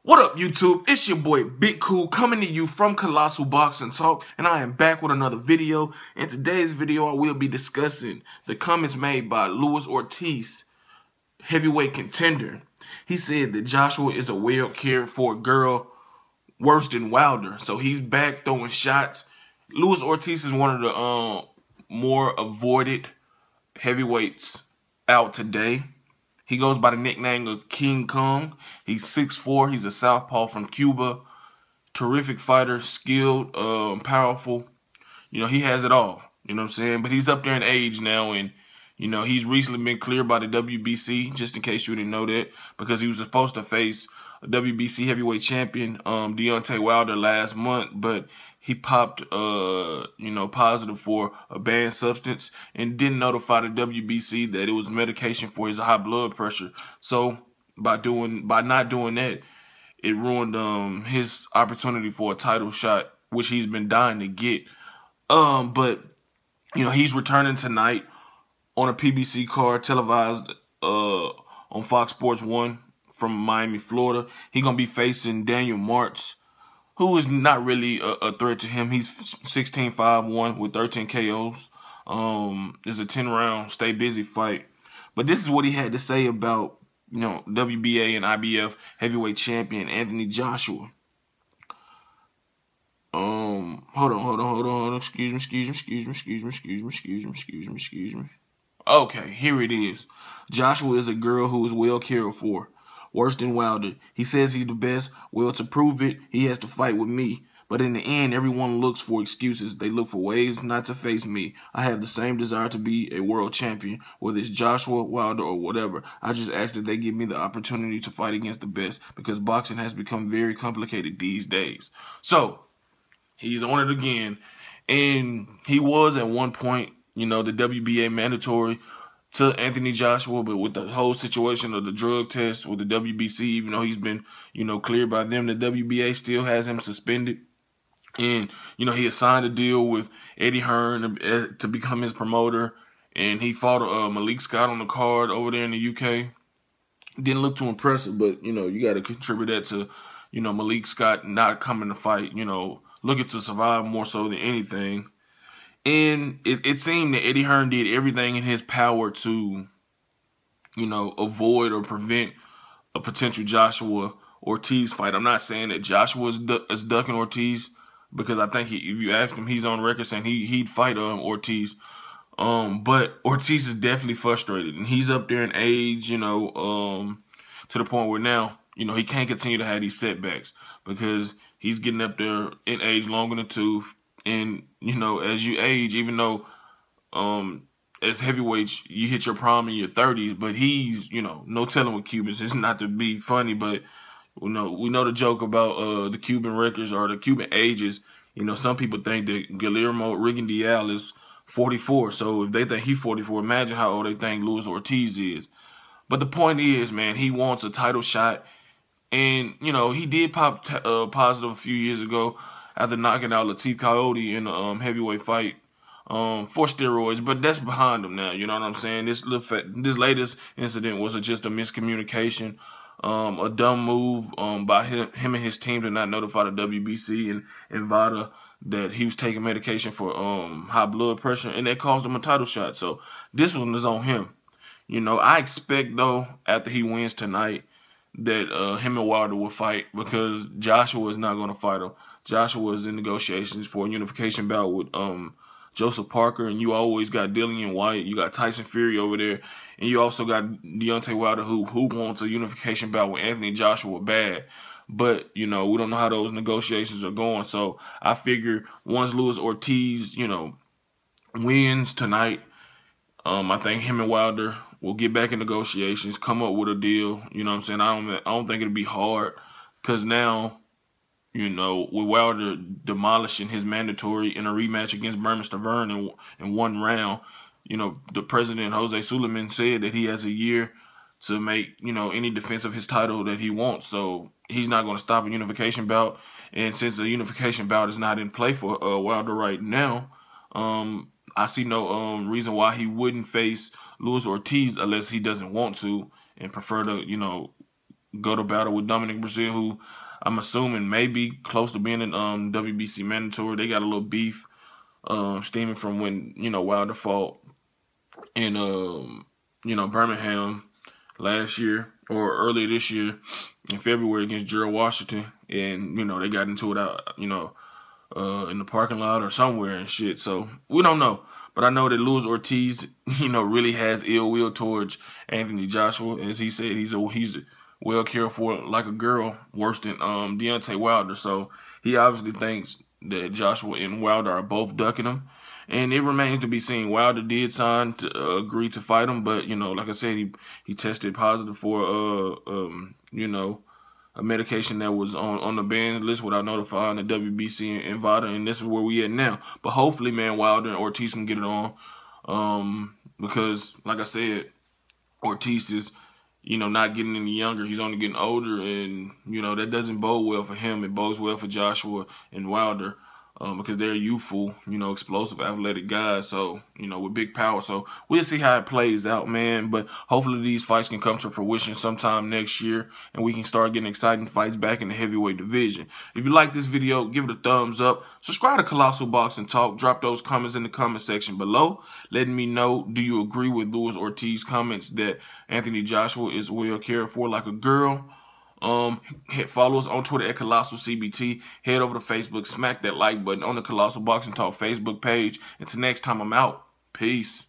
What up, YouTube? It's your boy Big Cool coming to you from Colossal Boxing Talk, and I am back with another video. In today's video, I will be discussing the comments made by Luis Ortiz, heavyweight contender. He said that Joshua is a well-cared-for girl worse than Wilder, so he's back throwing shots. Luis Ortiz is one of the more avoided heavyweights out today. He goes by the nickname of King Kong. He's 6'4". He's a southpaw from Cuba. Terrific fighter, skilled, powerful. You know, he has it all. You know what I'm saying? But he's up there in age now, and, you know, he's recently been cleared by the WBC, just in case you didn't know that, because he was supposed to face a WBC heavyweight champion, Deontay Wilder, last month, but he popped, positive for a banned substance and didn't notify the WBC that it was medication for his high blood pressure. So by not doing that, it ruined his opportunity for a title shot, which he's been dying to get. But you know, he's returning tonight on a PBC card televised on Fox Sports 1 from Miami, Florida. He's gonna be facing Daniel Martz, who is not really a threat to him. He's 16-5-1 with 13 KOs. It's a 10-round stay busy fight. But this is what he had to say about, you know, WBA and IBF heavyweight champion Anthony Joshua. Hold on. Excuse me. Okay, here it is. Joshua is a girl who is well cared for. Worse than Wilder. He says he's the best. Well, to prove it, he has to fight with me. But in the end, everyone looks for excuses. They look for ways not to face me. I have the same desire to be a world champion, whether it's Joshua, Wilder, or whatever. I just ask that they give me the opportunity to fight against the best, because boxing has become very complicated these days. So, he's on it again. And he was at one point, you know, the WBA mandatory to Anthony Joshua, but with the whole situation of the drug test with the WBC, even though he's been, you know, cleared by them, the WBA still has him suspended. And, you know, he had signed a deal with Eddie Hearn to become his promoter, and he fought Malik Scott on the card over there in the UK. Didn't look too impressive, but, you know, you got to contribute that to, you know, Malik Scott not coming to fight, you know, looking to survive more so than anything. And it seemed that Eddie Hearn did everything in his power to, you know, avoid or prevent a potential Joshua Ortiz fight. I'm not saying that Joshua is ducking Ortiz, because I think if you asked him, he's on record saying he'd fight Ortiz. But Ortiz is definitely frustrated, and he's up there in age, you know, to the point where now, you know, he can't continue to have these setbacks, because he's getting up there in age, long in the tooth. And, you know, as you age, even though as heavyweights, you hit your prime in your 30s, but he's, you know, no telling with Cubans. It's not to be funny, but, you know, we know the joke about the Cuban records or the Cuban ages. You know, some people think that Guillermo Rigondeaux is 44. So if they think he's 44, imagine how old they think Luis Ortiz is. But the point is, man, he wants a title shot. And, you know, he did pop positive a few years ago after knocking out Latif Coyote in a heavyweight fight for steroids, but that's behind him now. You know what I'm saying? This latest incident was just a miscommunication, a dumb move by him and his team to not notify the WBC and VADA that he was taking medication for high blood pressure, and that caused him a title shot. So this one is on him. You know, I expect, though, after he wins tonight, that him and Wilder will fight, because Joshua is not going to fight him. Joshua is in negotiations for a unification bout with Joseph Parker, and you always got Dillian White, you got Tyson Fury over there, and you also got Deontay Wilder who wants a unification bout with Anthony Joshua bad. But, you know, we don't know how those negotiations are going. So I figure once Luis Ortiz, you know, wins tonight, I think him and Wilder will get back in negotiations, come up with a deal. You know what I'm saying? I don't think it'll be hard, because now, you know, with Wilder demolishing his mandatory in a rematch against Berman Stavern in one round, you know, the president, Jose Suleiman, said that he has a year to make, you know, any defense of his title that he wants. So he's not going to stop a unification bout. And since the unification bout is not in play for Wilder right now, I see no reason why he wouldn't face Luis Ortiz unless he doesn't want to and prefer to, you know, go to battle with Dominic Brazil, who I'm assuming may be close to being an WBC mandatory. They got a little beef stemming from when, Wilder fought in Birmingham last year or earlier this year in February against Gerald Washington, and they got into it out in the parking lot or somewhere and shit. So we don't know, but I know that Luis Ortiz really has ill will towards Anthony Joshua. As he said, he's well cared for like a girl, worse than Deontay Wilder. So he obviously thinks that Joshua and Wilder are both ducking him. And it remains to be seen. Wilder did sign to agree to fight him, but like I said, he tested positive for a medication that was on the banned list without notifying the WBC and VADA, and this is where we at now. But hopefully, man, Wilder and Ortiz can get it on, because like I said, Ortiz is not getting any younger. He's only getting older, and that doesn't bode well for him. It bodes well for Joshua and Wilder. Because they're youthful, explosive, athletic guys. So, with big power. So, we'll see how it plays out, man. But hopefully these fights can come to fruition sometime next year, and we can start getting exciting fights back in the heavyweight division. If you like this video, give it a thumbs up. Subscribe to Colossal Boxing Talk. Drop those comments in the comment section below, letting me know, do you agree with Luis Ortiz's comments that Anthony Joshua is well cared for like a girl? Follow us on Twitter at Colossal CBT. Head over to Facebook, smack that like button on the Colossal Boxing Talk Facebook page. Until next time, I'm out. Peace.